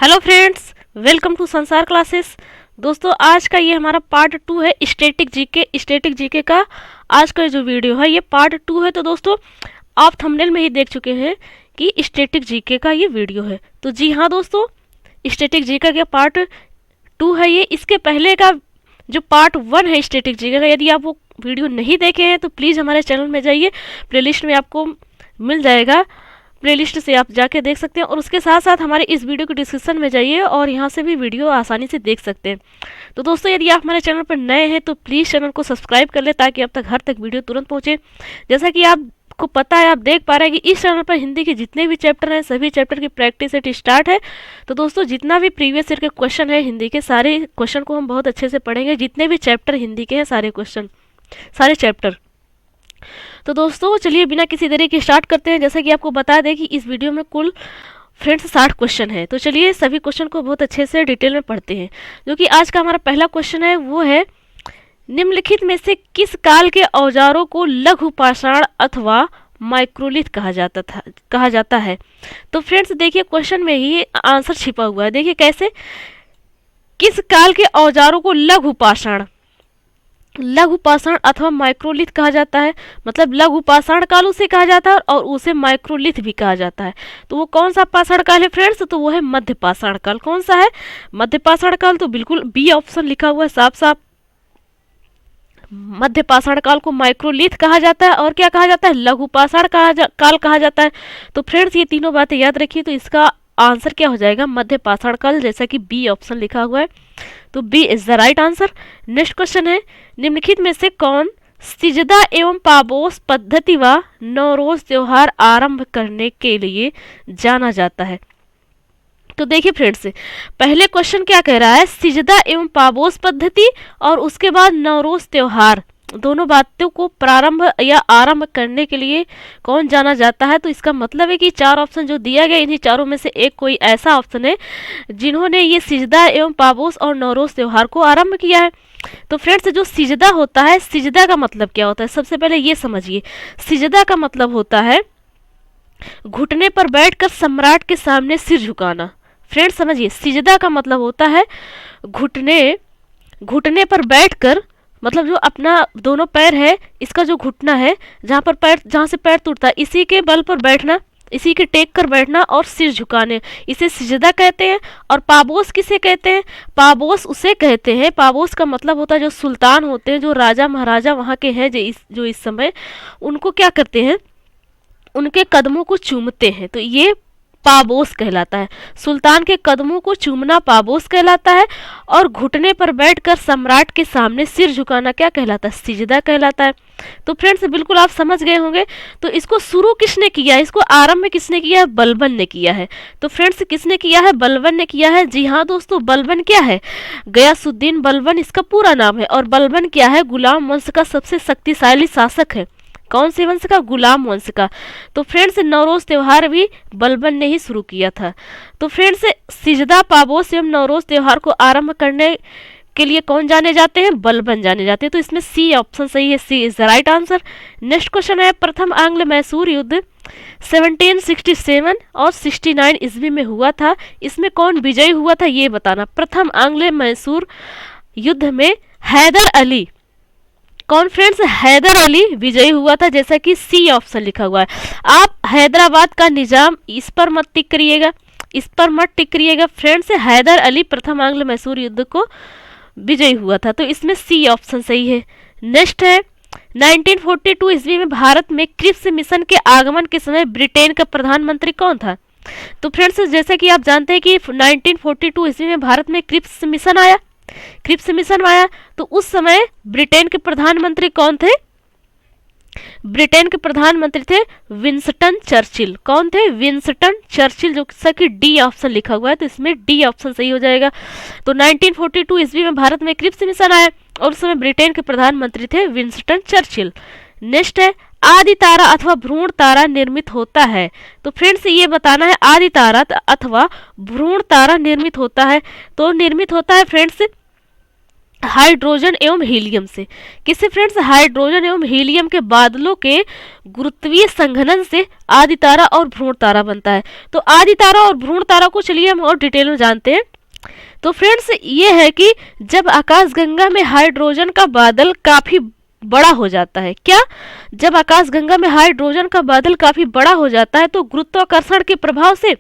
Hello friends, welcome to संसार classes. दोस्तों, आज का ये हमारा पार्ट 2 है स्टैटिक जीके का। आज का जो वीडियो है ये पार्ट 2 है। तो दोस्तों, आप थंबनेल में ही देख चुके हैं कि स्टैटिक जीके का ये वीडियो है। तो जी हाँ दोस्तों, स्टैटिक जीके का पार्ट 2 है ये। इसके पहले का जो पार्ट 1 है स्टैटिक जीके का, यदि आप वो वीडियो नहीं देखे हैं तो प्लीज़ हमारे चैनल में जाइए, प्लेलिस्ट में आपको मिल जाएगा, प्लेलिस्ट से आप जाके देख सकते हैं। और उसके साथ साथ हमारे इस वीडियो के डिस्क्रिप्शन में जाइए और यहाँ से भी वीडियो आसानी से देख सकते हैं। तो दोस्तों, यदि आप हमारे चैनल पर नए हैं तो प्लीज़ चैनल को सब्सक्राइब कर लें ताकि अब तक हर तक वीडियो तुरंत पहुँचे। जैसा कि आपको पता है, आप देख पा रहे हैं कि इस चैनल पर हिंदी के जितने भी चैप्टर हैं सभी चैप्टर की प्रैक्टिस सेट स्टार्ट है। तो दोस्तों, जितना भी प्रीवियस ईयर के क्वेश्चन है हिंदी के, सारे क्वेश्चन को हम बहुत अच्छे से पढ़ेंगे। जितने भी चैप्टर हिंदी के हैं सारे क्वेश्चन, सारे चैप्टर। तो दोस्तों, चलिए बिना किसी देरी के स्टार्ट करते हैं। जैसा कि आपको बता दें कि इस वीडियो में कुल फ्रेंड्स 60 क्वेश्चन है। तो चलिए सभी क्वेश्चन को बहुत अच्छे से डिटेल में पढ़ते हैं। जो कि आज का हमारा पहला क्वेश्चन है वो है, निम्नलिखित में से किस काल के औजारों को लघु पाषाण अथवा माइक्रोलिथ कहा जाता है। तो फ्रेंड्स देखिए, क्वेश्चन में ही आंसर छिपा हुआ है। देखिए कैसे, किस काल के औजारों को लघु पाषाण अथवा माइक्रोलिथ कहा जाता है। मतलब लघु पाषाण काल उसे कहा जाता है और उसे माइक्रोलिथ भी कहा जाता है। तो वो कौन सा पाषाण काल है फ्रेंड्स? तो वो है मध्य पाषाण काल। कौन सा है? मध्य पाषाण काल। तो बिल्कुल बी ऑप्शन लिखा हुआ है साफ साफ। मध्य पाषाण काल को माइक्रोलिथ कहा जाता है और क्या कहा जाता है? लघु पाषाण काल कहा जाता है। तो फ्रेंड्स ये तीनों बातें याद रखिए। तो इसका आंसर क्या हो जाएगा? मध्य पाषाण काल, जैसा कि बी ऑप्शन लिखा हुआ है। तो B is the right answer. Next question है, निम्नलिखित में से कौन सिजदा एवं पाबोस पद्धति व नवरोज त्योहार आरंभ करने के लिए जाना जाता है। तो देखिए फ्रेंड्स, पहले क्वेश्चन क्या कह रहा है? सिजदा एवं पाबोस पद्धति और उसके बाद नवरोज त्योहार, दोनों बातों को प्रारंभ या आरंभ करने के लिए कौन जाना जाता है। तो इसका मतलब है कि चार ऑप्शन जो दिया गया, इन्हीं चारों में से एक कोई ऐसा ऑप्शन है जिन्होंने ये सिजदा एवं पाबोस और नवरोज त्योहार को आरंभ किया है। तो फ्रेंड्स, जो सिजदा होता है, सिजदा का मतलब क्या होता है? सबसे पहले ये समझिए, सिजदा का मतलब होता है घुटने पर बैठकर सम्राट के सामने सिर झुकाना। फ्रेंड्स समझिए, सिजदा का मतलब होता है घुटने पर बैठकर, मतलब जो अपना दोनों पैर है, इसका जो घुटना है, जहाँ से पैर टूटता है, इसी के बल पर बैठना, इसी के टेक कर बैठना और सिर झुकाने, इसे सिजदा कहते हैं। और पाबोस किसे कहते हैं? पाबोस उसे कहते हैं, पाबोस का मतलब होता है जो सुल्तान होते हैं, जो राजा महाराजा वहाँ के हैं जो इस समय, उनको क्या करते हैं? उनके कदमों को चूमते हैं। तो ये पाबोस कहलाता है। सुल्तान के कदमों को चूमना पाबोस कहलाता है। और घुटने पर बैठकर सम्राट के सामने सिर झुकाना क्या कहलाता है? सिजदा कहलाता है। तो फ्रेंड्स बिल्कुल आप समझ गए होंगे। तो इसको शुरू किसने किया है? इसको आरंभ किसने किया है? बलबन ने किया है। तो फ्रेंड्स किसने किया है? बलबन ने किया है। जी हाँ दोस्तों, बलबन क्या है? गयासुद्दीन बलबन इसका पूरा नाम है। और बलबन क्या है? गुलाम वंश का सबसे शक्तिशाली शासक है। कौन से वंश का? गुलाम वंश का। तो फ्रेंड्स नवरोज त्योहार भी बलबन ने ही शुरू किया था। तो फ्रेंड्स सिजदा, पाबोस एवं नवरोज त्योहार को आरंभ करने के लिए कौन जाने जाते हैं? बलबन जाने जाते हैं। तो इसमें सी ऑप्शन सही है, C is the right answer. Next question है, प्रथम आंग्ल मैसूर युद्ध 1767 और 69 ईस्वी में हुआ था। इसमें कौन विजयी हुआ था ये बताना। प्रथम आंग्ल मैसूर युद्ध में हैदर अली, कौन फ्रेंड्स? हैदर अली विजयी हुआ था, जैसा कि सी ऑप्शन लिखा हुआ है। आप हैदराबाद का निजाम, इस पर मत टिक करिएगा, इस पर मत टिक करिएगा फ्रेंड्स। हैदर अली प्रथम आंग्ल मैसूर युद्ध को विजयी हुआ था। तो इसमें सी ऑप्शन सही है। नेक्स्ट है, 1942 ईस्वी में भारत में क्रिप्स मिशन के आगमन के समय ब्रिटेन का प्रधानमंत्री कौन था। तो फ्रेंड्स जैसा कि आप जानते हैं कि 1942 ईस्वी में भारत में क्रिप्स मिशन आया, तो उस समय ब्रिटेन के प्रधानमंत्री कौन थे? ब्रिटेन के प्रधानमंत्री थे विंस्टन चर्चिल। कौन थे? विंस्टन चर्चिल, जो कि डी ऑप्शन लिखा हुआ है। तो इसमें डी ऑप्शन सही हो जाएगा। तो 1942 ईस्वी में भारत में क्रिप्स मिशन आया और उस समय ब्रिटेन के प्रधानमंत्री थे विंस्टन चर्चिल। नेक्स्ट है, आदि तारा अथवा भ्रूण तारा निर्मित होता है। तो फ्रेंड्स ये बताना है, आदि तारा अथवा भ्रूण तारा निर्मित होता है। तो निर्मित होता है फ्रेंड्स हाइड्रोजन एवं हीलियम से। किससे फ्रेंड्स? हाइड्रोजन एवं हीलियम के बादलों के गुरुत्वीय संघनन से आदि तारा और भ्रूण तारा बनता है। तो आदि तारा और भ्रूण तारा को चलिए हम और डिटेल में जानते हैं। तो फ्रेंड्स ये है कि जब आकाशगंगा में हाइड्रोजन का बादल काफी बड़ा हो जाता है, क्या? जब आकाशगंगा में हाइड्रोजन का बादल काफी बड़ा हो जाता है तो गुरुत्वाकर्षण के प्रभाव से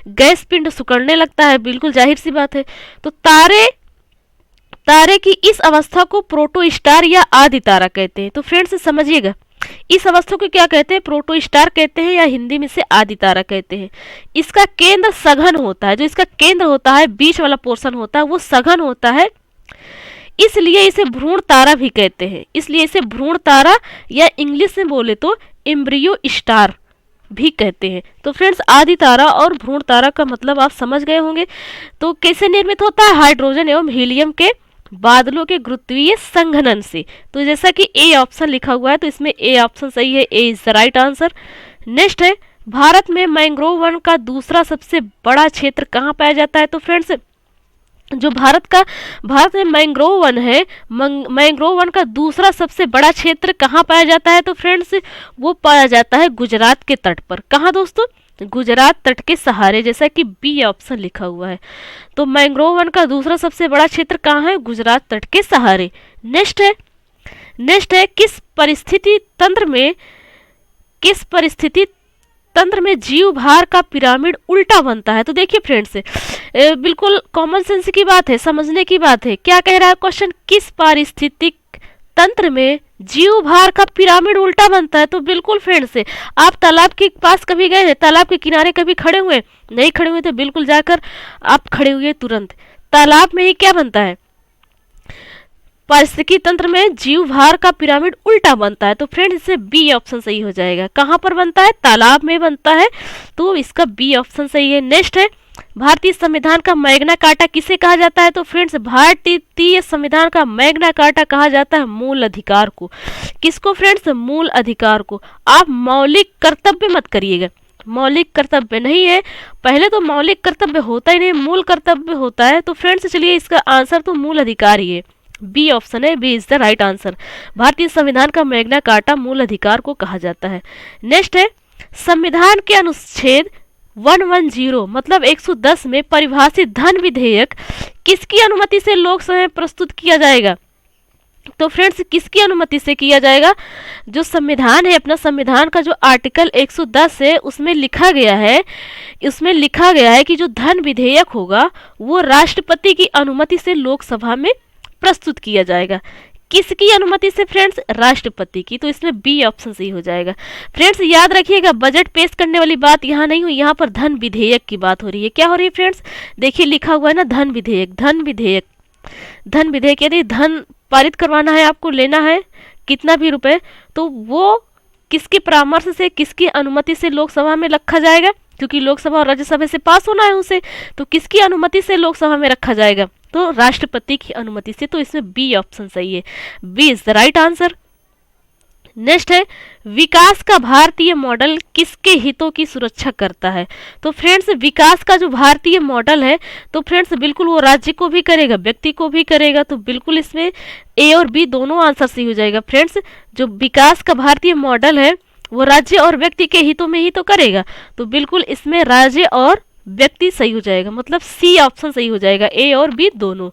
गैस पिंड सिकुड़ने लगता है, बिल्कुल जाहिर सी बात है। तो तारे तारे की इस अवस्था को प्रोटोस्टार या आदि तारा कहते हैं। तो फ्रेंड्स समझिएगा, इस अवस्था को क्या कहते हैं? प्रोटोस्टार कहते हैं या हिंदी में से आदि तारा कहते हैं। इसका केंद्र सघन होता है, जो इसका केंद्र होता है, बीच वाला पोर्शन होता है, वो सघन होता है, इसलिए इसे भ्रूण तारा भी कहते हैं। इसलिए इसे भ्रूण तारा या इंग्लिश में बोले तो एम्ब्रियो स्टार भी कहते हैं। तो फ्रेंड्स आदि तारा और भ्रूण तारा का मतलब आप समझ गए होंगे। तो कैसे निर्मित होता है? हाइड्रोजन एवं हीलियम के बादलों के गुरुत्वीय संघनन से। तो जैसा कि ए ऑप्शन लिखा हुआ है तो इसमें ए ऑप्शन सही है, A is the right answer. Next है, भारत में मैंग्रोव वन का दूसरा सबसे बड़ा क्षेत्र कहाँ पाया जाता है? तो फ्रेंड्स जो भारत में मैंग्रोव वन है, मैंग्रोव वन का दूसरा सबसे बड़ा क्षेत्र कहाँ पाया जाता है? तो फ्रेंड्स वो पाया जाता है गुजरात के तट पर। कहाँ दोस्तों? गुजरात तट के सहारे, जैसा कि बी ऑप्शन लिखा हुआ है। तो मैंग्रोव वन का दूसरा सबसे बड़ा क्षेत्र कहाँ है? गुजरात तट के सहारे। नेक्स्ट है किस परिस्थिति तंत्र में जीव भार का पिरामिड उल्टा बनता है? तो देखिए फ्रेंड्स बिल्कुल कॉमन सेंस की बात है, समझने की बात है। क्या कह रहा है क्वेश्चन? किस पारिस्थितिक तंत्र में जीव भार का पिरामिड उल्टा बनता है? तो बिल्कुल फ्रेंड्स आप तालाब के पास कभी गए हैं? तालाब के किनारे कभी खड़े हुए? नहीं खड़े हुए तो बिल्कुल जाकर आप खड़े हुए तुरंत तालाब में ही क्या बनता है? पारिस्थितिकी तंत्र में जीव भार का पिरामिड उल्टा बनता है। तो फ्रेंड्स इससे बी ऑप्शन सही हो जाएगा। कहाँ पर बनता है? तालाब में बनता है, तो इसका बी ऑप्शन सही है। नेक्स्ट है, भारतीय संविधान का मैग्ना कार्टा किसे कहा जाता है? तो फ्रेंड्स भारतीय संविधान का मैग्ना कार्टा कहा जाता है मूल अधिकार को। किसको फ्रेंड्स? मूल अधिकार को। आप मौलिक कर्तव्य मत करिएगा, मौलिक कर्तव्य नहीं है, पहले तो मौलिक कर्तव्य होता ही नहीं, मूल कर्तव्य होता है। तो फ्रेंड्स चलिए इसका आंसर तो मूल अधिकार ही है, बी ऑप्शन है, B is the right answer. भारतीय संविधान का मैग्ना कार्टा मूल अधिकार को कहा जाता है। नेक्स्ट है, संविधान के अनुच्छेद 110 मतलब 110 में परिभाषित धन विधेयक किसकी अनुमति से लोकसभा में प्रस्तुत किया जाएगा? तो फ्रेंड्स किसकी अनुमति से किया जाएगा? जो संविधान है, अपना संविधान का जो आर्टिकल 110 है उसमें लिखा गया है कि जो धन विधेयक होगा वो राष्ट्रपति की अनुमति से लोकसभा में प्रस्तुत किया जाएगा। किसकी अनुमति से फ्रेंड्स? राष्ट्रपति की। तो इसमें बी ऑप्शन सही हो जाएगा। फ्रेंड्स याद रखिएगा बजट पेश करने वाली बात यहाँ नहीं हुई, यहाँ पर धन विधेयक की बात हो रही है। क्या हो रही है फ्रेंड्स? देखिए लिखा हुआ है ना धन विधेयक यदि धन पारित करवाना है, आपको लेना है कितना भी रुपए, तो वो किसके परामर्श से, किसकी अनुमति से लोकसभा में रखा जाएगा? क्योंकि लोकसभा और राज्यसभा से पास होना है उसे, तो किसकी अनुमति से लोकसभा में रखा जाएगा? तो राष्ट्रपति की अनुमति से। तो इसमें बी ऑप्शन सही है, B is the right answer. Next है, विकास का भारतीय मॉडल किसके हितों की सुरक्षा करता है? तो फ्रेंड्स विकास का जो भारतीय मॉडल है, तो फ्रेंड्स बिल्कुल वो राज्य को भी करेगा, व्यक्ति को भी करेगा। तो बिल्कुल इसमें ए और बी दोनों आंसर सही हो जाएगा। फ्रेंड्स जो विकास का भारतीय मॉडल है वो राज्य और व्यक्ति के हितों में ही तो करेगा, तो बिल्कुल इसमें राज्य और व्यक्ति सही हो जाएगा, मतलब सी ऑप्शन सही हो जाएगा, ए और बी दोनों।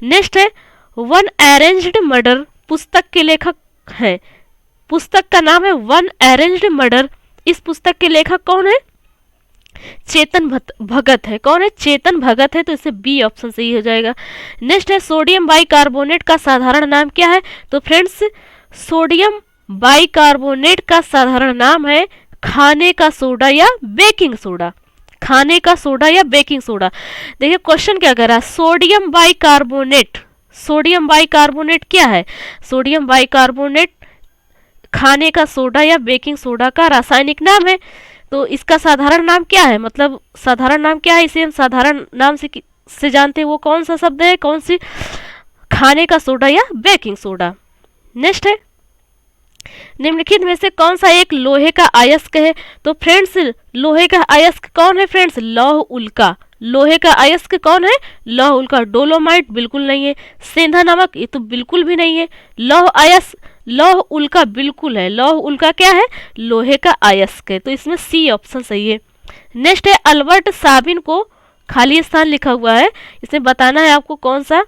नेक्स्ट है, वन अरेंज्ड मर्डर पुस्तक के लेखक है, पुस्तक का नाम है वन अरेंज्ड मर्डर। इस पुस्तक के लेखक कौन है? चेतन भगत है। कौन है? चेतन भगत है। तो इससे बी ऑप्शन सही हो जाएगा। नेक्स्ट है, सोडियम बाइकार्बोनेट का साधारण नाम क्या है? तो फ्रेंड्स सोडियम बाइकार्बोनेट का साधारण नाम है खाने का सोडा या बेकिंग सोडा। खाने का सोडा या बेकिंग सोडा। देखिए क्वेश्चन क्या कर रहा है, सोडियम बाइकार्बोनेट क्या है? सोडियम बाइकार्बोनेट खाने का सोडा या बेकिंग सोडा का रासायनिक नाम है। तो इसका साधारण नाम क्या है? मतलब साधारण नाम क्या है, इसे हम साधारण नाम से जानते हैं, वो कौन सा शब्द है, कौन सी? खाने का सोडा या बेकिंग सोडा। नेक्स्ट है, निम्नलिखित में से कौन सा एक लोहे का अयस्क है? तो फ्रेंड्स लोहे का अयस्क कौन है फ्रेंड्स? लौह उल्का। लोहे का अयस्क कौन है? लौह उल्का। डोलोमाइट बिल्कुल नहीं है। सेंधा नमक ये तो बिल्कुल भी नहीं है। लौह अयस्क, लौह उल्का बिल्कुल है। लौह उल्का क्या है? लोहे का अयस्क है। तो इसमें सी ऑप्शन सही है। नेक्स्ट है अल्बर्ट साबिन को खाली स्थान लिखा हुआ है, इसमें बताना है आपको कौन सा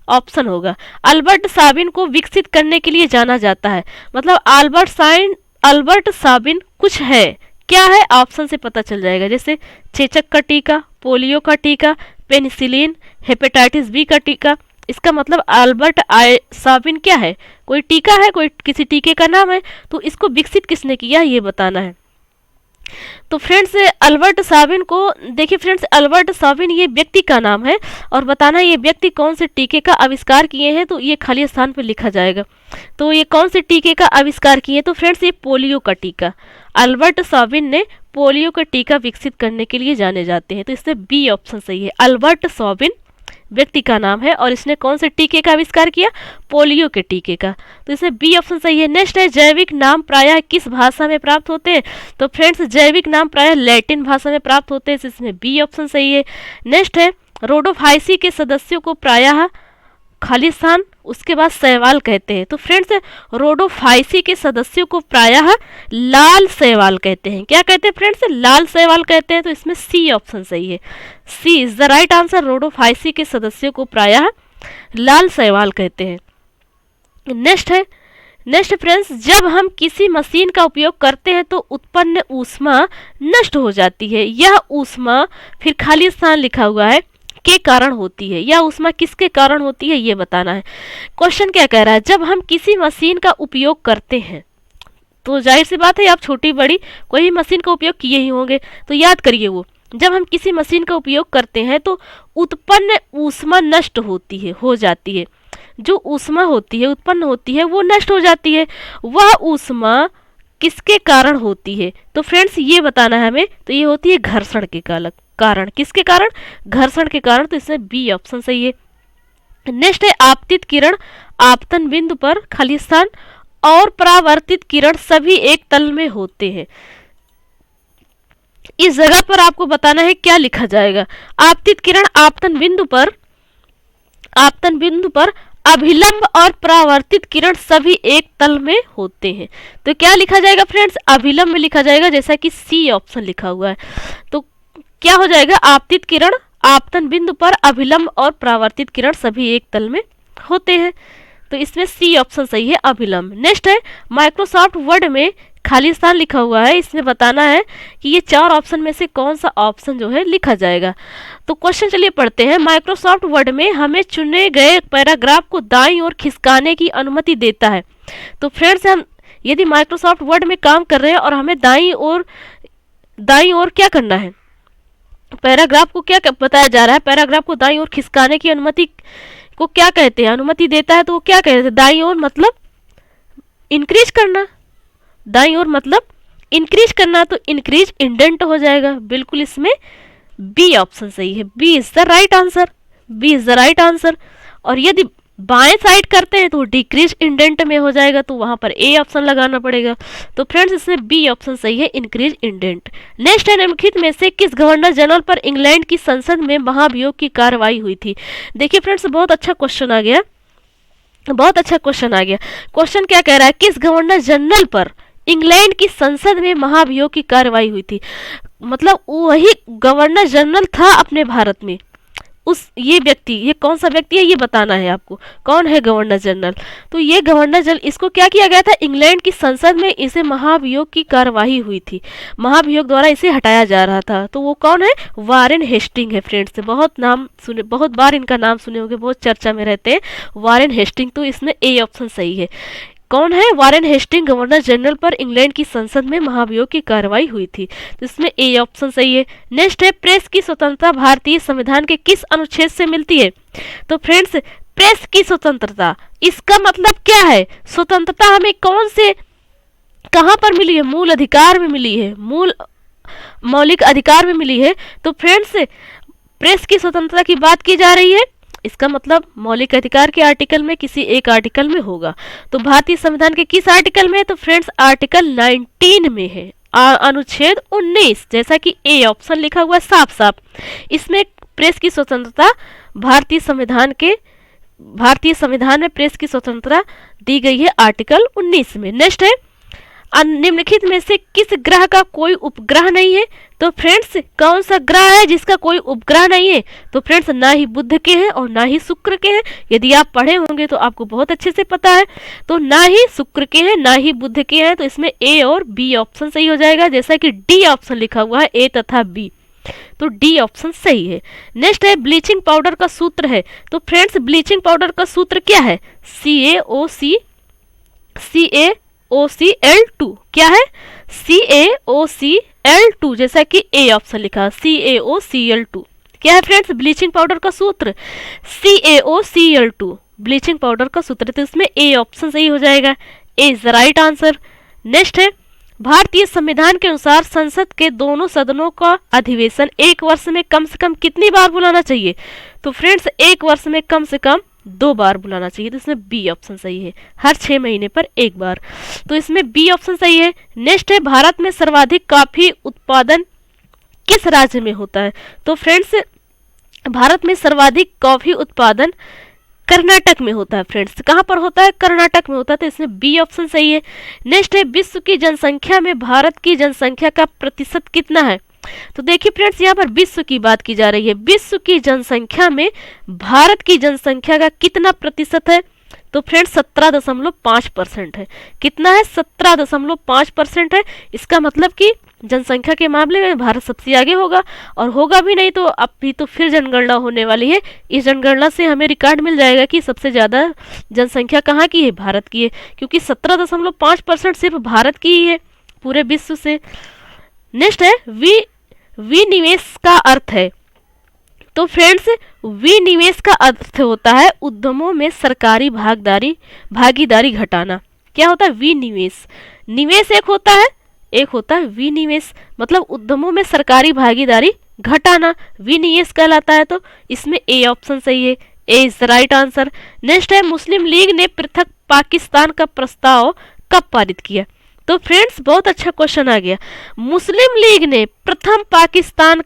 ऑप्शन होगा। अल्बर्ट साबिन को विकसित करने के लिए जाना जाता है, मतलब अल्बर्ट साबिन कुछ है, क्या है? ऑप्शन से पता चल जाएगा, जैसे चेचक का टीका, पोलियो का टीका, पेनिसिलिन, हेपेटाइटिस बी का टीका। इसका मतलब अल्बर्ट साबिन क्या है? कोई टीका है, कोई किसी टीके का नाम है। तो इसको विकसित किसने किया ये बताना है। तो फ्रेंड्स अल्बर्ट साबिन को देखिए, फ्रेंड्स अल्बर्ट साबिन ये व्यक्ति का नाम है और बताना ये व्यक्ति कौन से टीके का आविष्कार किए हैं, तो ये खाली स्थान पर लिखा जाएगा। तो ये कौन से टीके का आविष्कार किए? तो फ्रेंड्स ये पोलियो का टीका। अल्बर्ट साबिन ने पोलियो का टीका विकसित करने के लिए जाने जाते हैं। तो इसमें बी ऑप्शन सही है। अल्बर्ट साबिन व्यक्ति का नाम है और इसने कौन से टीके का आविष्कार किया? पोलियो के टीके का। तो इसमें बी ऑप्शन सही है। नेक्स्ट है जैविक नाम प्रायः किस भाषा में प्राप्त होते हैं? तो फ्रेंड्स जैविक नाम प्रायः लैटिन भाषा में प्राप्त होते हैं, इसमें बी ऑप्शन सही है। नेक्स्ट है रोडोफाइसी के सदस्यों को प्रायः खाली स्थान उसके बाद शैवाल कहते हैं। तो फ्रेंड्स रोडोफाइसी के सदस्यों को प्रायः लाल शैवाल कहते हैं। क्या कहते हैं फ्रेंड्स? लाल शैवाल कहते हैं। तो इसमें सी ऑप्शन सही है। C is the right answer. Rhodophyceae के सदस्यों को प्रायः लाल शैवाल कहते हैं। नेक्स्ट फ्रेंड्स जब हम किसी मशीन का उपयोग करते हैं तो उत्पन्न ऊष्मा नष्ट हो जाती है। यह ऊष्मा फिर खाली स्थान लिखा हुआ है के कारण होती है। यह ऊष्मा किसके कारण होती है ये बताना है। क्वेश्चन क्या कह रहा है? जब हम किसी मशीन का उपयोग करते हैं, तो जाहिर सी बात है आप छोटी बड़ी कोई भी मशीन का उपयोग किए ही होंगे, तो याद करिए वो जब हम किसी मशीन का उपयोग करते हैं तो उत्पन्न ऊष्मा नष्ट होती है, हो जाती है। जो ऊष्मा होती है उत्पन्न होती है वो नष्ट हो जाती है। वह ऊष्मा किसके कारण होती है? तो फ्रेंड्स ये बताना है हमें। तो ये होती है घर्षण के कारण। किसके कारण? घर्षण के कारण। तो इसमें बी ऑप्शन सही है। नेक्स्ट है आपतित किरण आपतन बिंदु पर खाली स्थान और परावर्तित किरण सभी एक तल में होते हैं। इस जगह पर आपको बताना है क्या लिखा जाएगा। आपतित किरण आपतन बिंदु पर अभिलंब और परावर्तित किरण सभी एक तल में होते हैं। तो क्या लिखा जाएगा फ्रेंड्स? अभिलंब में लिखा जाएगा, जैसा कि सी ऑप्शन लिखा हुआ है। तो क्या हो जाएगा? आपतित किरण आपतन बिंदु पर अभिलंब और परावर्तित किरण सभी एक तल में होते हैं। तो इसमें सी ऑप्शन सही है, अभिलंब। नेक्स्ट है माइक्रोसॉफ्ट वर्ड में खाली स्थान लिखा हुआ है, इसमें बताना है कि ये चार ऑप्शन में से कौन सा ऑप्शन जो है लिखा जाएगा। तो क्वेश्चन चलिए पढ़ते हैं। माइक्रोसॉफ्ट वर्ड में हमें चुने गए पैराग्राफ को दाईं ओर खिसकाने की अनुमति देता है। तो फ्रेंड्स हम यदि माइक्रोसॉफ्ट वर्ड में काम कर रहे हैं और हमें दाईं ओर क्या करना है, पैराग्राफ को क्या बताया जा रहा है? पैराग्राफ को दाईं ओर खिसकाने की अनुमति को क्या कहते हैं? अनुमति देता है तो वो क्या कहते हैं? दाईं ओर मतलब इंक्रीज करना। दाईं ओर मतलब इंक्रीज करना, तो इंक्रीज इंडेंट हो जाएगा। बिल्कुल इसमें बी ऑप्शन सही है। B is the right answer. B is the right answer. और यदि बाएं साइड करते हैं तो डिक्रीज इंडेंट में हो जाएगा, तो वहां पर ए ऑप्शन लगाना पड़ेगा। तो फ्रेंड्स इसमें बी ऑप्शन सही है, इंक्रीज इंडेंट। नेक्स्ट है निम्नलिखित में से किस गवर्नर जनरल पर इंग्लैंड की संसद में महाभियोग की कार्रवाई हुई थी? देखिए फ्रेंड्स बहुत अच्छा क्वेश्चन आ गया, बहुत अच्छा क्वेश्चन आ गया। क्वेश्चन क्या कह रहा है? किस गवर्नर जनरल पर इंग्लैंड की संसद में महाभियोग की कार्रवाई हुई थी? मतलब वही गवर्नर जनरल था अपने भारत में। ये व्यक्ति, ये कौन सा व्यक्ति है ये बताना है आपको। कौन है गवर्नर जनरल? तो ये गवर्नर जनरल, इसको क्या किया गया था? इंग्लैंड की संसद में इसे महाभियोग की कार्यवाही हुई थी, महाभियोग द्वारा इसे हटाया जा रहा था। तो वो कौन है? वारेन हेस्टिंग है फ्रेंड्स। बहुत नाम सुने, बहुत बार इनका नाम सुने होंगे, बहुत चर्चा में रहते हैं, वारेन हेस्टिंग। तो इसमें ए ऑप्शन सही है। कौन है? वारेन हेस्टिंग गवर्नर जनरल पर इंग्लैंड की संसद में महाभियोग की कार्रवाई हुई थी। तो इसमें ए ऑप्शन सही है। नेक्स्ट है प्रेस की स्वतंत्रता भारतीय संविधान के किस अनुच्छेद से मिलती है? तो फ्रेंड्स प्रेस की स्वतंत्रता, इसका मतलब क्या है? स्वतंत्रता हमें कौन से कहां पर मिली है? मूल अधिकार में मिली है, मूल मौलिक अधिकार में मिली है। तो फ्रेंड्स प्रेस की स्वतंत्रता की बात की जा रही है, इसका मतलब मौलिक अधिकार के आर्टिकल में किसी एक आर्टिकल में होगा। तो भारतीय संविधान के किस आर्टिकल में है? तो फ्रेंड्स आर्टिकल 19 में है। अनुच्छेद 19, जैसा कि ए ऑप्शन लिखा हुआ है साफ साफ। इसमें प्रेस की स्वतंत्रता भारतीय संविधान में प्रेस की स्वतंत्रता दी गई है आर्टिकल 19 में। नेक्स्ट है, निम्नलिखित में से किस ग्रह का कोई उपग्रह नहीं है? तो फ्रेंड्स कौन सा ग्रह है जिसका कोई उपग्रह नहीं है? तो फ्रेंड्स ना ही बुध के हैं और ना ही शुक्र के हैं। यदि आप पढ़े होंगे तो आपको बहुत अच्छे से पता है। तो ना ही शुक्र के हैं ना ही बुध के हैं, तो इसमें ए और बी ऑप्शन सही हो जाएगा, जैसा कि डी ऑप्शन लिखा हुआ है ए तथा बी, तो डी ऑप्शन सही है। नेक्स्ट है, ब्लीचिंग पाउडर का सूत्र है। तो फ्रेंड्स ब्लीचिंग पाउडर का सूत्र क्या है? CaOCl2। क्या है? CaOCl2, जैसा कि ए ऑप्शन लिखा है CaOCl2। क्या है फ्रेंड्स ब्लीचिंग पाउडर का सूत्र? CaOCl2 ब्लीचिंग पाउडर का सूत्र, तो इसमें ए ऑप्शन सही हो जाएगा, A is the right answer. Next है, भारतीय संविधान के अनुसार संसद के दोनों सदनों का अधिवेशन एक वर्ष में कम से कम कितनी बार बुलाना चाहिए? तो फ्रेंड्स एक वर्ष में कम से कम 2 बार बुलाना चाहिए, तो इसमें बी ऑप्शन सही है, हर 6 महीने पर 1 बार, तो इसमें बी ऑप्शन सही है। नेक्स्ट है, भारत में सर्वाधिक कॉफी उत्पादन किस राज्य में होता है? तो फ्रेंड्स भारत में सर्वाधिक कॉफी उत्पादन कर्नाटक में होता है। फ्रेंड्स कहाँ पर होता है? कर्नाटक में होता है, तो इसमें बी ऑप्शन सही है। नेक्स्ट है, विश्व की जनसंख्या में भारत की जनसंख्या का प्रतिशत कितना है? तो देखिए फ्रेंड्स यहाँ पर विश्व की बात की जा रही है, विश्व की जनसंख्या में भारत की जनसंख्या का कितना प्रतिशत है? तो फ्रेंड्स 17.5% है। कितना है? 17.5% है। इसका मतलब कि जनसंख्या के मामले में भारत सबसे आगे होगा, और होगा भी नहीं तो अब भी तो फिर जनगणना होने वाली है। इस जनगणना से हमें रिकॉर्ड मिल जाएगा कि सबसे ज़्यादा जनसंख्या कहाँ की है? भारत की है, क्योंकि 17.5% सिर्फ भारत की ही है पूरे विश्व से। नेक्स्ट है, विनिवेश का अर्थ है। तो फ्रेंड्स विनिवेश का अर्थ होता है उद्यमों में सरकारी भागीदारी घटाना। क्या होता है? विनिवेश। निवेश एक होता है विनिवेश, मतलब उद्यमों में सरकारी भागीदारी घटाना विनिवेश कहलाता है, तो इसमें ए ऑप्शन सही है, A is the right answer. Next है, मुस्लिम लीग ने पृथक पाकिस्तान का प्रस्ताव कब पारित किया? तो फ्रेंड्स बहुत अच्छा क्वेश्चन आ गया। मुस्लिम लीग ने पृथक पाकिस्तान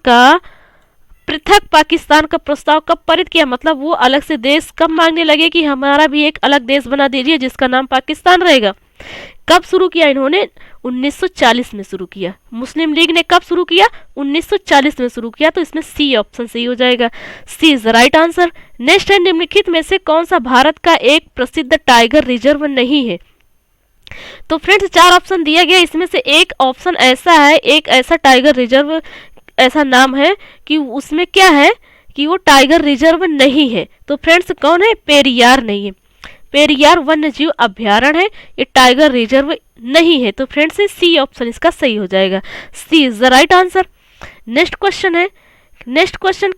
का प्रस्ताव कब पारित किया? मतलब वो अलग से देश कब मांगने लगे कि हमारा भी एक अलग देश बना दीजिए जिसका नाम पाकिस्तान रहेगा। कब शुरू किया इन्होंने? 1940 में शुरू किया। मुस्लिम लीग ने कब शुरू किया? 1940 में शुरू किया, तो इसमें सी ऑप्शन सही हो जाएगा, C is the right answer. Next है, निम्नलिखित में से कौन सा भारत का एक प्रसिद्ध टाइगर रिजर्व नहीं है? तो फ्रेंड्स 4 ऑप्शन दिया गया, इसमें से एक ऑप्शन ऐसा है, एक ऐसा टाइगर रिजर्व ऐसा नाम है कि उसमें क्या है कि वो टाइगर रिजर्व नहीं है। तो फ्रेंड्स कौन है? पेरियार नहीं है, पेरियार वन्य जीव अभ्यारण्य है, ये टाइगर रिजर्व नहीं है, तो फ्रेंड्स सी ऑप्शन इसका सही हो जाएगा, C is the right answer. Next question है,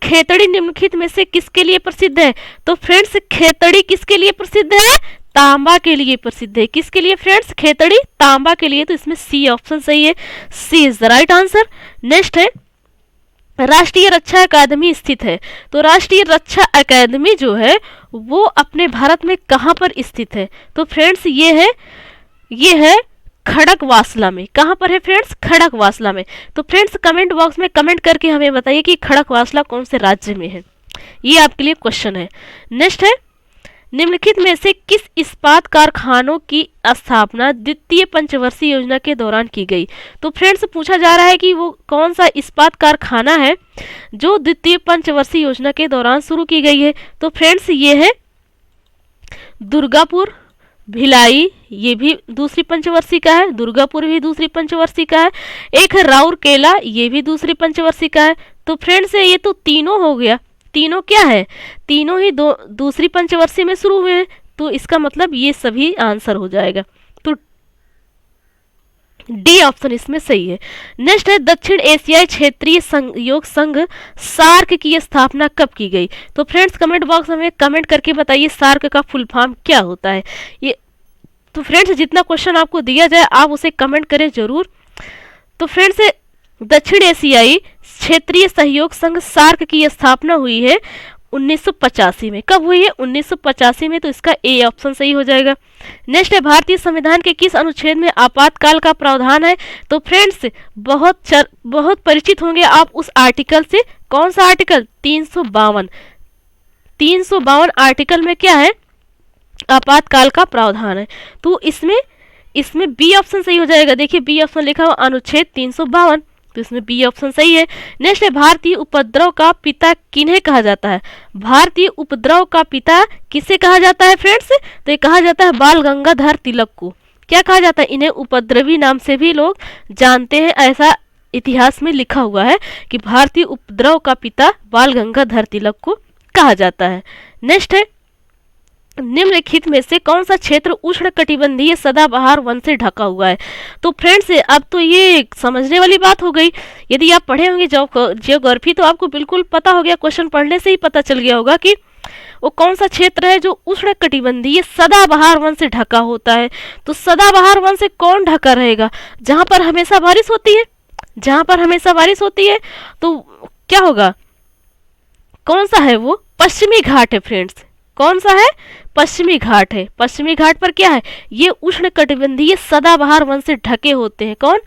खेतड़ी निम्नलिखित में से किसके लिए प्रसिद्ध है? तो फ्रेंड्स खेतड़ी किसके लिए प्रसिद्ध है? तांबा के लिए प्रसिद्ध है। किसके लिए फ्रेंड्स? खेतड़ी तांबा के लिए, तो इसमें सी ऑप्शन सही है, C is the right answer. Next है, राष्ट्रीय रक्षा अकादमी स्थित है। तो राष्ट्रीय रक्षा अकादमी जो है वो अपने भारत में कहाँ पर स्थित है? तो फ्रेंड्स ये है खड़गवासला में। कहाँ पर है फ्रेंड्स? खड़गवासला में। तो फ्रेंड्स कमेंट बॉक्स में कमेंट करके हमें बताइए कि खड़गवासला कौन से राज्य में है, ये आपके लिए क्वेश्चन है। नेक्स्ट है, निम्नलिखित में से किस इस्पात कारखानों की स्थापना द्वितीय पंचवर्षीय योजना के दौरान की गई? तो फ्रेंड्स पूछा जा रहा है कि वो कौन सा इस्पात कारखाना है जो द्वितीय पंचवर्षीय योजना के दौरान शुरू की गई है? तो फ्रेंड्स ये है दुर्गापुर, भिलाई, ये भी दूसरी पंचवर्षीय का है, दुर्गापुर भी दूसरी पंचवर्षीय का है, एक है राउरकेला, ये भी दूसरी पंचवर्षीय का है। तो फ्रेंड्स ये तो तीनों हो गया, तीनों क्या है? तीनों ही दूसरी पंचवर्षीय में शुरू हुए हैं, तो इसका मतलब ये सभी आंसर हो जाएगा, तो डी ऑप्शन इसमें सही है। नेक्स्ट है, दक्षिण एशियाई क्षेत्रीय सहयोग संघ सार्क की स्थापना कब की गई? तो फ्रेंड्स कमेंट बॉक्स में कमेंट करके बताइए सार्क का फुल फॉर्म क्या होता है। ये तो फ्रेंड्स जितना क्वेश्चन आपको दिया जाए आप उसे कमेंट करें जरूर। तो फ्रेंड्स दक्षिण एशियाई क्षेत्रीय सहयोग संघ सार्क की स्थापना हुई है 1985 में। कब हुई है? 1985 में। तो इसका ए ऑप्शन सही हो जाएगा। नेक्स्ट है, भारतीय संविधान के किस अनुच्छेद में आपातकाल का प्रावधान है? तो फ्रेंड्स बहुत परिचित होंगे आप उस आर्टिकल से। कौन सा आर्टिकल? 352। 352 आर्टिकल में क्या है? आपातकाल का प्रावधान है। तो इसमें बी ऑप्शन सही हो जाएगा। देखिए बी ऑप्शन लिखा हुआ अनुच्छेद 352, तो इसमें बी ऑप्शन सही है। नेक्स्ट है, भारतीय उपद्रव का पिता किन्हें कहा जाता है? भारतीय उपद्रव का पिता किसे कहा जाता है फ्रेंड्स? तो ये कहा जाता है बाल गंगाधर तिलक को। क्या कहा जाता है? इन्हें उपद्रवी नाम से भी लोग जानते हैं। ऐसा इतिहास में लिखा हुआ है कि भारतीय उपद्रव का पिता बाल गंगाधर तिलक को कहा जाता है। नेक्स्ट है, निम्नलिखित में से कौन सा क्षेत्र उष्णकटिबंधीय सदाबहार वन से ढका हुआ है? तो फ्रेंड्स अब तो ये समझने वाली बात हो गई। यदि आप पढ़े होंगे जियोग्राफी तो आपको बिल्कुल पता हो गया, क्वेश्चन पढ़ने से ही पता चल गया होगा कि वो कौन सा क्षेत्र है जो उष्णकटिबंधीय सदाबहार वन से ढका होता है। तो सदाबहार वन से कौन ढका रहेगा? जहां पर हमेशा बारिश होती है। जहां पर हमेशा बारिश होती है तो क्या होगा? कौन सा है वो? पश्चिमी घाट है फ्रेंड्स। कौन सा है? पश्चिमी घाट है। पश्चिमी घाट पर क्या है? ये उष्णकटिबंधीय सदाबहार वन से ढके होते हैं। कौन?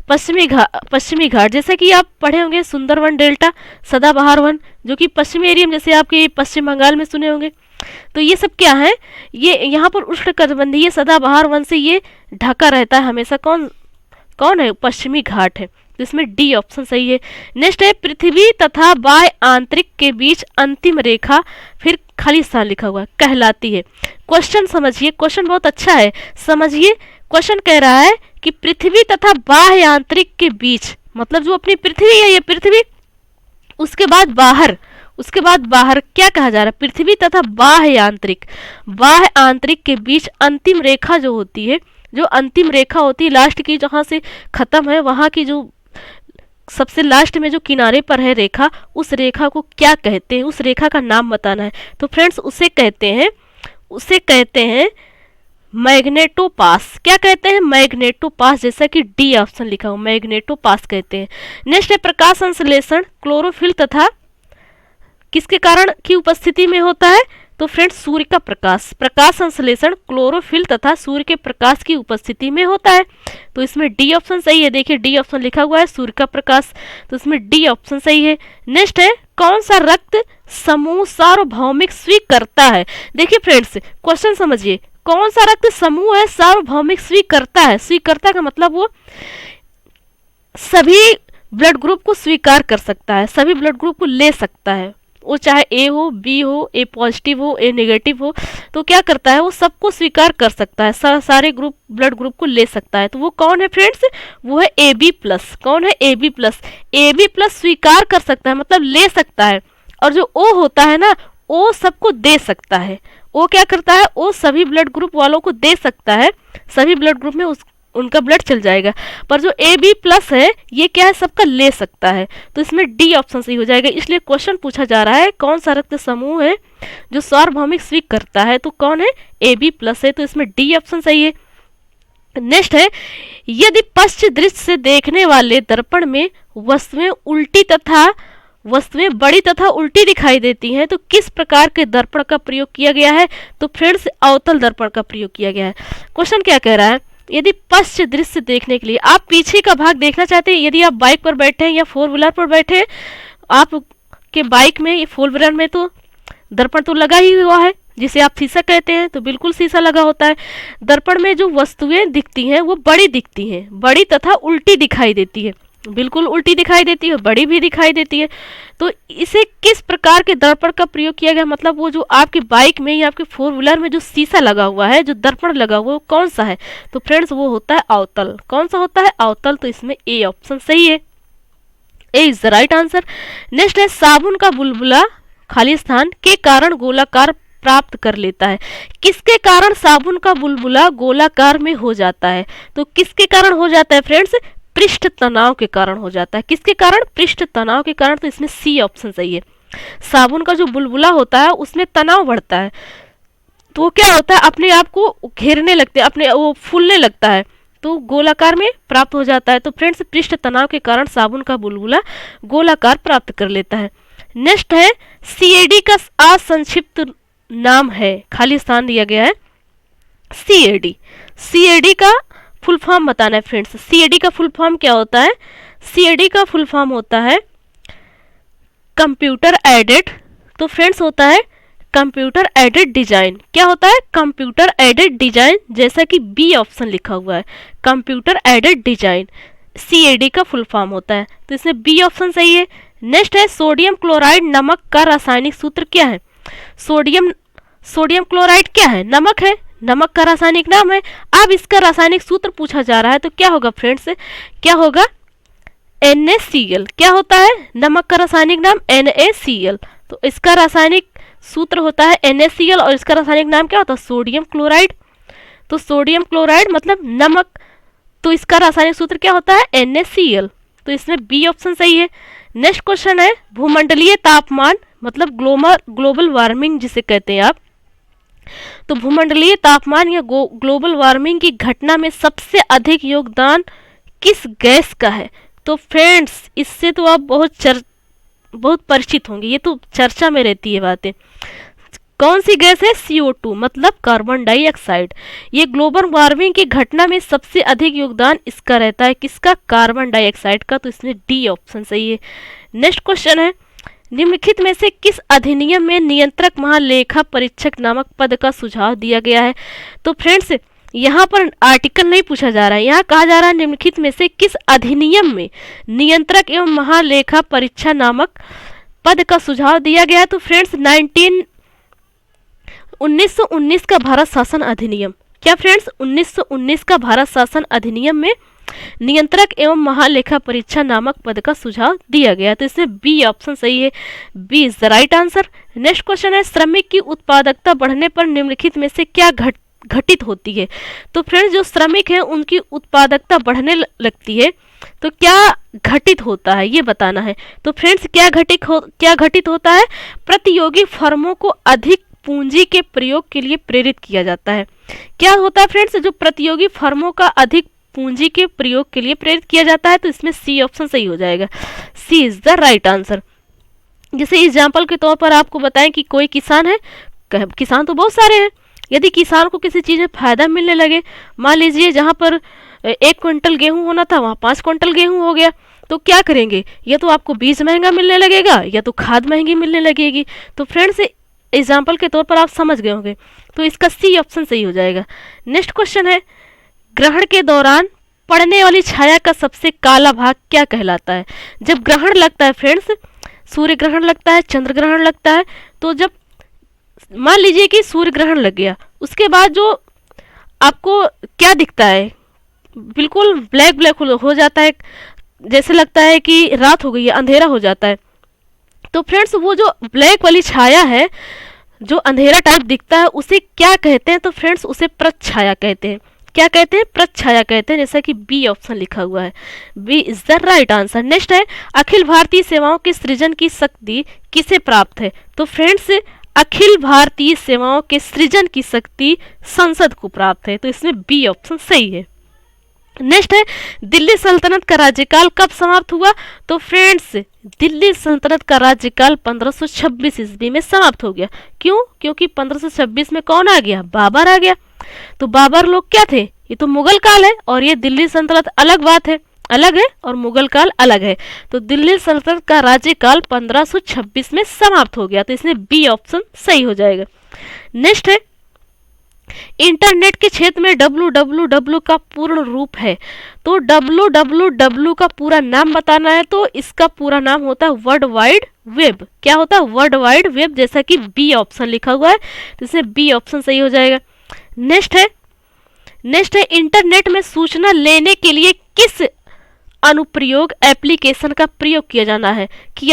पश्चिमी घाट। जैसे कि आप पढ़े होंगे सुंदरवन डेल्टा सदाबहार वन, जो कि पश्चिमी एरिया में, जैसे आपके पश्चिम बंगाल में सुने होंगे। तो ये सब क्या है? ये यहाँ पर उष्णकटिबंधीय सदाबहार वन से ये ढका रहता है हमेशा। कौन है? पश्चिमी घाट है। तो इसमें डी ऑप्शन सही है। नेक्स्ट है, पृथ्वी तथा बाह्य आंतरिक के बीच अंतिम रेखा, फिर खाली स्थान लिखा हुआ, कहलाती है। क्वेश्चन समझिए, क्वेश्चन बहुत अच्छा है, समझिए। क्वेश्चन कह रहा है कि पृथ्वी तथा बाह्य आंतरिक के बीच, मतलब जो अपनी पृथ्वी है, ये पृथ्वी, उसके बाद बाहर क्या कहा जा रहा है? पृथ्वी तथा बाह्य आंतरिक के बीच अंतिम रेखा जो होती है, लास्ट की, जहां से खत्म है, वहां की जो सबसे लास्ट में जो किनारे पर है रेखा, उस रेखा को क्या कहते हैं? उस रेखा का नाम बताना है। तो फ्रेंड्स उसे कहते हैं मैग्नेटोपास। क्या कहते हैं? मैग्नेटोपास, जैसा कि डी ऑप्शन लिखा हो, मैग्नेटोपास कहते हैं। नेक्स्ट है, प्रकाश संश्लेषण क्लोरोफिल तथा किसके कारण की उपस्थिति में होता है? तो फ्रेंड्स सूर्य का प्रकाश संश्लेषण क्लोरोफिल तथा सूर्य के प्रकाश की उपस्थिति में होता है। तो इसमें डी ऑप्शन सही है। देखिए डी ऑप्शन लिखा हुआ है सूर्य का प्रकाश, तो इसमें डी ऑप्शन सही है। नेक्स्ट है, कौन सा रक्त समूह सार्वभौमिक स्वीकर्ता है? देखिए फ्रेंड्स क्वेश्चन समझिए, कौन सा रक्त समूह है सार्वभौमिक स्वीकर्ता है? स्वीकर्ता का मतलब वो सभी ब्लड ग्रुप को स्वीकार कर सकता है, सभी ब्लड ग्रुप को ले सकता है। वो चाहे ए हो, बी हो, ए पॉजिटिव हो, ए नेगेटिव हो, तो क्या करता है? वो सबको स्वीकार कर सकता है, सारे ब्लड ग्रुप को ले सकता है। तो वो कौन है फ्रेंड्स? वो है ए बी प्लस। कौन है? A B plus. A B plus स्वीकार कर सकता है, मतलब ले सकता है। और जो ओ होता है ना, ओ सबको दे सकता है। ओ क्या करता है? ओ सभी ब्लड ग्रुप वालों को दे सकता है, सभी ब्लड ग्रुप में उनका ब्लड चल जाएगा। पर जो ए बी प्लस है, ये क्या है? सबका ले सकता है। तो इसमें डी ऑप्शन सही हो जाएगा। इसलिए क्वेश्चन पूछा जा रहा है कौन सा रक्त समूह है जो सार्वभौमिक स्वीकार करता है? तो कौन है? ए बी प्लस है। तो इसमें डी ऑप्शन सही है। नेक्स्ट है, यदि पश्च दृष्टि से देखने वाले दर्पण में वस्तुएं बड़ी तथा उल्टी दिखाई देती हैं, तो किस प्रकार के दर्पण का प्रयोग किया गया है? तो फ्रेंड्स अवतल दर्पण का प्रयोग किया गया है। क्वेश्चन क्या कह रहा है? यदि पश्च दृश्य देखने के लिए आप पीछे का भाग देखना चाहते हैं, यदि आप बाइक पर बैठे हैं या फोर व्हीलर पर बैठे हैं, आपके बाइक में या फोर व्हीलर में तो दर्पण तो लगा ही हुआ है, जिसे आप शीशा कहते हैं, तो बिल्कुल शीशा लगा होता है। दर्पण में जो वस्तुएं दिखती हैं वो बड़ी दिखती हैं, बड़ी तथा उल्टी दिखाई देती है, बिल्कुल उल्टी दिखाई देती है, बड़ी भी दिखाई देती है। तो इसे किस प्रकार के दर्पण का प्रयोग किया गया? मतलब वो जो आपकी बाइक में या आपके फोर व्हीलर में जो शीशा लगा हुआ है, जो दर्पण लगा हुआ है, वो कौन सा है? तो फ्रेंड्स वो होता है अवतल। कौन सा होता है? अवतल। तो इसमें ए ऑप्शन सही है, A is the right answer. Next है, साबुन का बुलबुला खाली स्थान के कारण गोलाकार प्राप्त कर लेता है। किसके कारण साबुन का बुलबुला गोलाकार में हो जाता है? तो किसके कारण हो जाता है फ्रेंड्स? पृष्ठ तनाव के कारण हो जाता है। किसके कारण? पृष्ठ तनाव के कारण। तो इसमें सी ऑप्शन सही है। साबुन का जो बुलबुला होता है उसमें तनाव बढ़ता है, तो वो क्या होता है? अपने आप को घेरने लगते हैं, अपने वो फूलने लगता है, तो गोलाकार में प्राप्त हो जाता है। तो फ्रेंड्स पृष्ठ तनाव के कारण साबुन का बुलबुला गोलाकार प्राप्त कर लेता है। नेक्स्ट है सीएडी का असंक्षिप्त नाम है, खाली स्थान दिया गया है सीएडी। सीएडी का फुल फॉर्म बताना है फ्रेंड्स। सीएडी का फुल फॉर्म क्या होता है? सीएडी का फुल फॉर्म होता है कंप्यूटर एडेड, तो फ्रेंड्स होता है कंप्यूटर एडेड डिजाइन। क्या होता है? कंप्यूटर एडेड डिजाइन, जैसा कि बी ऑप्शन लिखा हुआ है, कंप्यूटर एडेड डिजाइन सीएडी का फुल फॉर्म होता है, तो इसमें बी ऑप्शन सही है। नेक्स्ट है सोडियम क्लोराइड नमक का रासायनिक सूत्र क्या है? सोडियम क्लोराइड क्या है? नमक है, नमक का रासायनिक नाम है। अब इसका रासायनिक सूत्र पूछा जा रहा है, तो क्या होगा फ्रेंड्स? क्या होगा? NaCl। क्या होता है नमक का रासायनिक नाम? NaCl। तो इसका रासायनिक सूत्र होता है NaCl और इसका रासायनिक नाम क्या होता है? Sodium chloride. तो सोडियम क्लोराइड मतलब नमक, तो इसका रासायनिक सूत्र क्या होता है? NaCl। तो इसमें बी ऑप्शन सही है। नेक्स्ट क्वेश्चन है भूमंडलीय तापमान मतलब ग्लोबल वार्मिंग जिसे कहते हैं आप, तो भूमंडलीय तापमान या ग्लोबल वार्मिंग की घटना में सबसे अधिक योगदान किस गैस का है? तो फ्रेंड्स इससे तो आप बहुत परिचित होंगे, ये तो चर्चा में रहती है बातें। कौन सी गैस है? CO2 मतलब कार्बन डाइऑक्साइड। ये ग्लोबल वार्मिंग की घटना में सबसे अधिक योगदान इसका रहता है, किसका? कार्बन डाइऑक्साइड का, तो इसमें डी ऑप्शन सही है। नेक्स्ट क्वेश्चन है निम्नलिखित में से किस अधिनियम में नियंत्रक महालेखा परीक्षक नामक पद का सुझाव दिया गया है? तो फ्रेंड्स यहाँ पर आर्टिकल नहीं पूछा जा रहा है, यहाँ कहा जा रहा है निम्नलिखित में से किस अधिनियम में नियंत्रक एवं महालेखा परीक्षा नामक पद का सुझाव दिया गया है? तो फ्रेंड्स 1919 का भारत शासन अधिनियम। क्या फ्रेंड्स? 1919 का भारत शासन अधिनियम में नियंत्रक एवं महालेखा परीक्षा नामक पद का सुझाव दिया गया, तो इसमें बी ऑप्शन सही है। B is the right answer. Next question है श्रमिक की उत्पादकता बढ़ने पर निम्नलिखित में से क्या घटित होती है? तो फ्रेंड्स जो श्रमिक है उनकी उत्पादकता बढ़ने लगती है, तो क्या घटित होता है ये बताना है। तो फ्रेंड्स क्या घटित होता है? प्रतियोगी फर्मों को अधिक पूंजी के प्रयोग के लिए प्रेरित किया जाता है। क्या होता है फ्रेंड्स? जो प्रतियोगी फर्मों का अधिक पूंजी के प्रयोग के लिए प्रेरित किया जाता है, तो इसमें सी ऑप्शन सही हो जाएगा। C is the right answer. जैसे एग्जाम्पल के तौर पर आपको बताएं कि कोई किसान है, किसान तो बहुत सारे हैं, यदि किसान को किसी चीज़ में फायदा मिलने लगे, मान लीजिए जहाँ पर 1 क्विंटल गेहूं होना था वहाँ 5 क्विंटल गेहूं हो गया, तो क्या करेंगे? या तो आपको बीज महंगा मिलने लगेगा या तो खाद महंगी मिलने लगेगी। तो फ्रेंड्स एग्जाम्पल के तौर पर आप समझ गए होंगे, तो इसका सी ऑप्शन सही हो जाएगा। नेक्स्ट क्वेश्चन है ग्रहण के दौरान पड़ने वाली छाया का सबसे काला भाग क्या कहलाता है? जब ग्रहण लगता है फ्रेंड्स, सूर्य ग्रहण लगता है, चंद्र ग्रहण लगता है, तो जब मान लीजिए कि सूर्य ग्रहण लग गया, उसके बाद जो आपको क्या दिखता है? बिल्कुल ब्लैक हो जाता है, जैसे लगता है कि रात हो गई है, अंधेरा हो जाता है। तो फ्रेंड्स वो जो ब्लैक वाली छाया है, जो अंधेरा टाइप दिखता है, उसे क्या कहते हैं? तो फ्रेंड्स उसे प्रच्छाया कहते हैं। क्या कहते हैं? प्रच्छाया कहते हैं, जैसा कि बी ऑप्शन लिखा हुआ है। B is the right answer. Next है अखिल भारतीय सेवाओं के सृजन की शक्ति किसे प्राप्त है? तो फ्रेंड्स अखिल भारतीय सेवाओं के सृजन की शक्ति संसद को प्राप्त है, तो इसमें बी ऑप्शन सही है। नेक्स्ट है दिल्ली सल्तनत का राज्यकाल कब समाप्त हुआ? तो फ्रेंड्स दिल्ली सल्तनत का राज्यकाल 1526 ईस्वी में समाप्त हो गया। क्यों? क्योंकि 1526 में कौन आ गया? बाबर आ गया। तो बाबर लोग क्या थे? ये तो मुगल काल है और ये दिल्ली सल्तनत अलग बात है, अलग है, और मुगल काल अलग है। तो दिल्ली सल्तनत का राज्यकाल 1526 में समाप्त हो गया, तो इसमें बी ऑप्शन सही हो जाएगा। नेक्स्ट है इंटरनेट के क्षेत्र में www का पूर्ण रूप है, तो www का पूरा नाम बताना है, तो इसका पूरा नाम होता है वर्ल्ड वाइड वेब। क्या होता है? वर्ल्ड वाइड वेब, जैसा कि बी ऑप्शन लिखा हुआ है, तो इसमें बी ऑप्शन सही हो जाएगा। नेक्स्ट है इंटरनेट में सूचना लेने के लिए किस अनुप्रयोग एप्लीकेशन का प्रयोग किया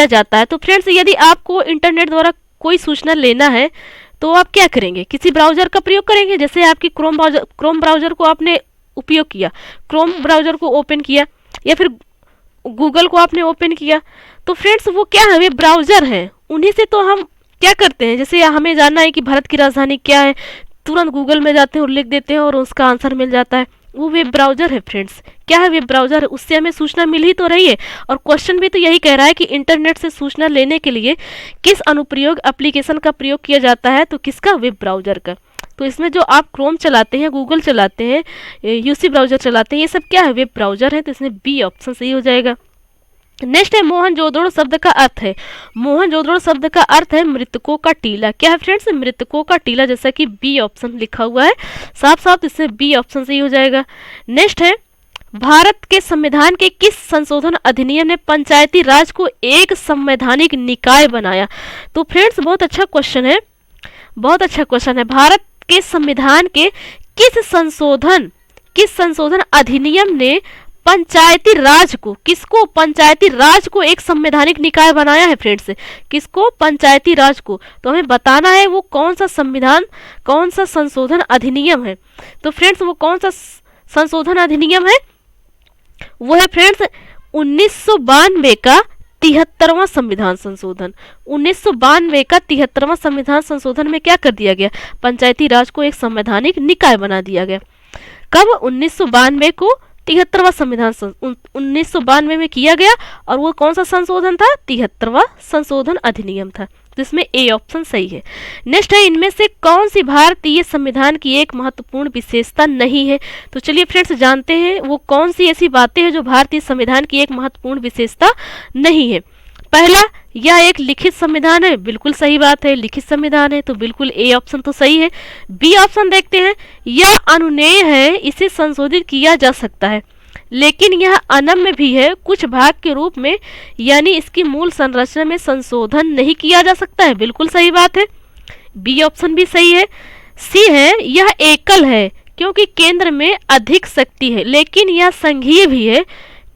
जाता है? तो फ्रेंड्स यदि आपको इंटरनेट द्वारा कोई सूचना लेना है तो आप क्या करेंगे? किसी ब्राउजर का प्रयोग करेंगे। जैसे आपकी क्रोम ब्राउजर को आपने उपयोग किया, क्रोम ब्राउजर को ओपन किया, या फिर गूगल को आपने ओपन किया, तो फ्रेंड्स वो क्या है? वे ब्राउजर हैं, उन्हीं से तो हम क्या करते हैं, जैसे हमें जानना है कि भारत की राजधानी क्या है, तुरंत गूगल में जाते हैं और लिख देते हैं और उसका आंसर मिल जाता है। वो वेब ब्राउजर है फ्रेंड्स। क्या है? वेब ब्राउजर है। उससे हमें सूचना मिल ही तो रही है, और क्वेश्चन भी तो यही कह रहा है कि इंटरनेट से सूचना लेने के लिए किस अनुप्रयोग एप्लीकेशन का प्रयोग किया जाता है, तो किसका? वेब ब्राउजर का। तो इसमें जो आप क्रोम चलाते हैं, गूगल चलाते हैं, यूसी ब्राउजर चलाते हैं, ये सब क्या है? वेब ब्राउजर है। तो इसमें बी ऑप्शन सही हो जाएगा। नेक्स्ट है मोहनजोदड़ो शब्द का अर्थ है। मोहनजोदड़ो शब्द का अर्थ है मृतकों का टीला। क्या है फ्रेंड्स? मृतकों का टीला, जैसा कि बी ऑप्शन लिखा हुआ है साफ साफ, इससे बी ऑप्शन सही हो जाएगा। नेक्स्ट है भारत के संविधान के किस संशोधन अधिनियम ने पंचायती राज को एक संवैधानिक निकाय बनाया? तो फ्रेंड्स बहुत अच्छा क्वेश्चन है, बहुत अच्छा क्वेश्चन है। भारत के संविधान के किस संशोधन अधिनियम ने पंचायती राज को, किसको? पंचायती राज को एक संवैधानिक निकाय बनाया है फ्रेंड्स। किसको? पंचायती राज को। तो हमें बताना है वो कौन सा संविधान, कौन सा संशोधन अधिनियम है। तो फ्रेंड्स वो कौन सा संशोधन अधिनियम है? वो है फ्रेंड्स 1992 का 73वां संविधान संशोधन। 1992 का 73वां संविधान संशोधन में क्या कर दिया गया? पंचायती राज को एक संवैधानिक निकाय बना दिया गया। कब? 1992 को 73वां संविधान 1992 में किया गया, और वो कौन सा संशोधन था? 73वां संशोधन अधिनियम था। तो इसमें ए ऑप्शन सही है। नेक्स्ट है इनमें से कौन सी भारतीय संविधान की एक महत्वपूर्ण विशेषता नहीं है? तो चलिए फ्रेंड्स जानते हैं वो कौन सी ऐसी बातें हैं जो भारतीय संविधान की एक महत्वपूर्ण विशेषता नहीं है। पहला, यह एक लिखित संविधान है। बिल्कुल सही बात है, लिखित संविधान है, तो बिल्कुल ए ऑप्शन तो सही है। बी ऑप्शन देखते हैं, यह अनुमेय है, इसे संशोधित किया जा सकता है, लेकिन यह अनम्य भी है कुछ भाग के रूप में, यानी इसकी मूल संरचना में संशोधन नहीं किया जा सकता है। बिल्कुल सही बात है, बी ऑप्शन भी सही है। सी है, यह एकल है क्योंकि केंद्र में अधिक शक्ति है, लेकिन यह संघीय भी है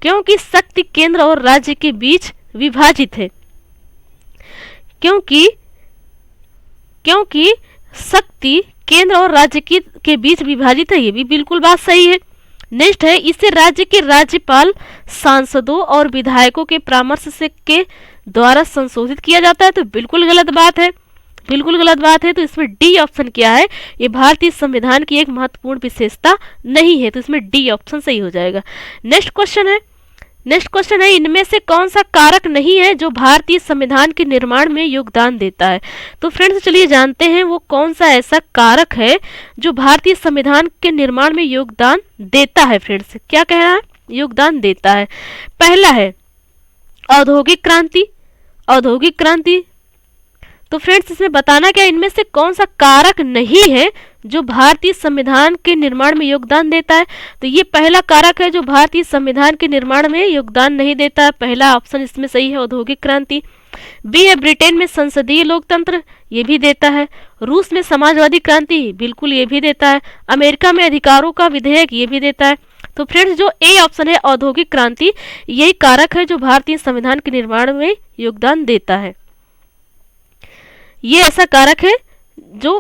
क्योंकि शक्ति केंद्र और राज्य के बीच विभाजित है। क्योंकि शक्ति केंद्र और राज्य के बीच विभाजित है, ये भी बिल्कुल बात सही है। नेक्स्ट है, इसे राज्य के राज्यपाल, सांसदों और विधायकों के परामर्श से के द्वारा संशोधित किया जाता है, तो बिल्कुल गलत बात है, बिल्कुल गलत बात है। तो इसमें डी ऑप्शन क्या है? ये भारतीय संविधान की एक महत्वपूर्ण विशेषता नहीं है, तो इसमें डी ऑप्शन सही हो जाएगा। नेक्स्ट क्वेश्चन है इनमें से कौन सा कारक नहीं है जो भारतीय संविधान के निर्माण में योगदान देता है? तो फ्रेंड्स चलिए जानते हैं वो कौन सा ऐसा कारक है जो भारतीय संविधान के निर्माण में योगदान देता है। फ्रेंड्स क्या कह रहा है? योगदान देता है। पहला है औद्योगिक क्रांति। तो फ्रेंड्स इसमें बताना क्या, इनमें से कौन सा कारक नहीं है जो भारतीय संविधान के निर्माण में योगदान देता है? तो ये पहला कारक है जो भारतीय संविधान के निर्माण में योगदान नहीं देता है। पहला ऑप्शन इसमें सही है, औद्योगिक क्रांति। बी है ब्रिटेन में संसदीय लोकतंत्र, ये भी देता है। रूस में समाजवादी क्रांति, बिल्कुल ये भी देता है। अमेरिका में अधिकारों का विधेयक, ये भी देता है। तो फ्रेंड्स जो ए ऑप्शन है औद्योगिक क्रांति, यही कारक है जो भारतीय संविधान के निर्माण में योगदान देता है। ये ऐसा कारक है जो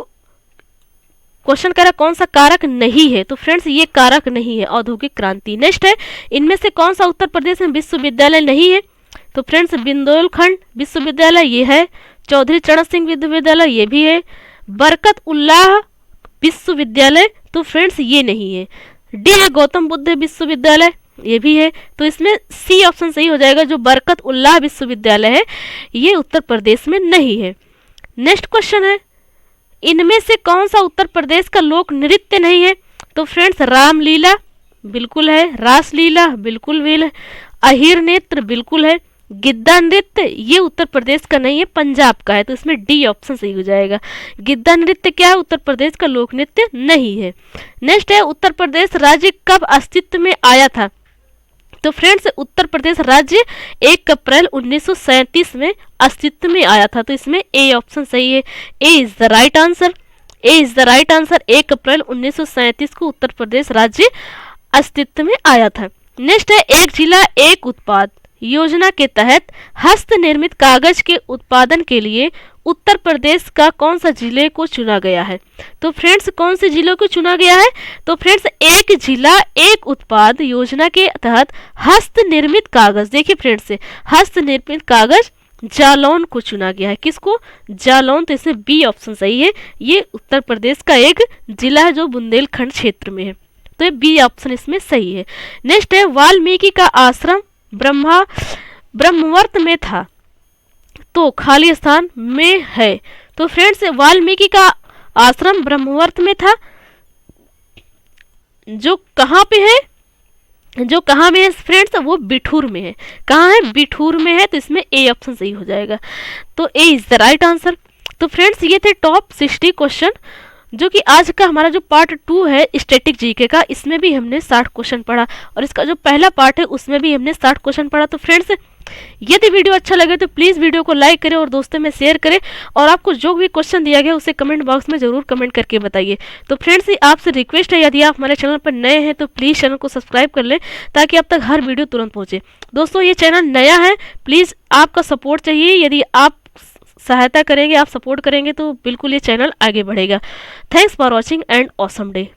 क्वेश्चन कह रहा कौन सा कारक नहीं है, तो फ्रेंड्स ये कारक नहीं है, औद्योगिक क्रांति। नेक्स्ट है इनमें से कौन सा उत्तर प्रदेश में विश्वविद्यालय नहीं है? तो फ्रेंड्स बुंदेलखंड विश्वविद्यालय ये है, चौधरी चरण सिंह विश्वविद्यालय ये भी है, बरकत उल्लाह विश्वविद्यालय, तो फ्रेंड्स ये नहीं है। डी है गौतम बुद्ध विश्वविद्यालय, ये भी है। तो इसमें सी ऑप्शन सही हो जाएगा, जो बरकत उल्लाह विश्वविद्यालय है ये उत्तर प्रदेश में नहीं है। नेक्स्ट क्वेश्चन है इनमें से कौन सा उत्तर प्रदेश का लोक नृत्य नहीं है? तो फ्रेंड्स रामलीला बिल्कुल है, रासलीला बिल्कुल भी है, अहिर नृत्य बिल्कुल है, गिद्दा नृत्य ये उत्तर प्रदेश का नहीं है, पंजाब का है, तो इसमें डी ऑप्शन सही हो जाएगा। गिद्दा नृत्य क्या है? उत्तर प्रदेश का लोक नृत्य नहीं है। नेक्स्ट है उत्तर प्रदेश राज्य कब अस्तित्व में आया था? तो फ्रेंड्स उत्तर प्रदेश राज्य 1 अप्रैल 1937 में अस्तित्व में आया था, तो इसमें ए ऑप्शन सही है। A is the right answer, 1 अप्रैल 1937 को उत्तर प्रदेश राज्य अस्तित्व में आया था। नेक्स्ट है एक जिला एक उत्पाद योजना के तहत हस्त निर्मित कागज के उत्पादन के लिए उत्तर प्रदेश का कौन सा जिले को चुना गया है? तो फ्रेंड्स कौन से जिलों को चुना गया है? तो फ्रेंड्स एक जिला एक उत्पाद योजना के तहत हस्त निर्मित कागज, देखिए फ्रेंड्स हस्त निर्मित कागज जालौन को चुना गया है। किसको? जालौन, तो इसमें बी ऑप्शन सही है। ये उत्तर प्रदेश का एक जिला है जो बुंदेलखंड क्षेत्र में है। तो ये बी ऑप्शन इसमें सही है। नेक्स्ट है वाल्मीकि का आश्रम ब्रह्मवर्त में था, तो खाली स्थान में है। तो फ्रेंड्स वाल्मीकि का आश्रम ब्रह्मवर्त में था, जो कहाँ पे है, जो कहाँ में है फ्रेंड्स, वो बिठूर में है। कहाँ है, बिठूर में है, तो इसमें ए ऑप्शन सही हो जाएगा। तो ए इज द राइट आंसर। तो फ्रेंड्स ये थे टॉप 60 क्वेश्चन, जो कि आज का हमारा जो पार्ट 2 है स्टैटिक जीके का, इसमें भी हमने 60 क्वेश्चन पढ़ा, और इसका जो पहला पार्ट है उसमें भी हमने 60 क्वेश्चन पढ़ा। तो फ्रेंड्स यदि वीडियो अच्छा लगे तो प्लीज़ वीडियो को लाइक करें और दोस्तों में शेयर करें, और आपको जो भी क्वेश्चन दिया गया उसे कमेंट बॉक्स में ज़रूर कमेंट करके बताइए। तो फ्रेंड्स आपसे रिक्वेस्ट है, यदि आप हमारे चैनल पर नए हैं तो प्लीज़ चैनल को सब्सक्राइब कर लें, ताकि अब तक हर वीडियो तुरंत पहुँचे। दोस्तों ये चैनल नया है, प्लीज़ आपका सपोर्ट चाहिए। यदि आप सहायता करेंगे, आप सपोर्ट करेंगे, तो बिल्कुल ये चैनल आगे बढ़ेगा। Thanks for watching and awesome day.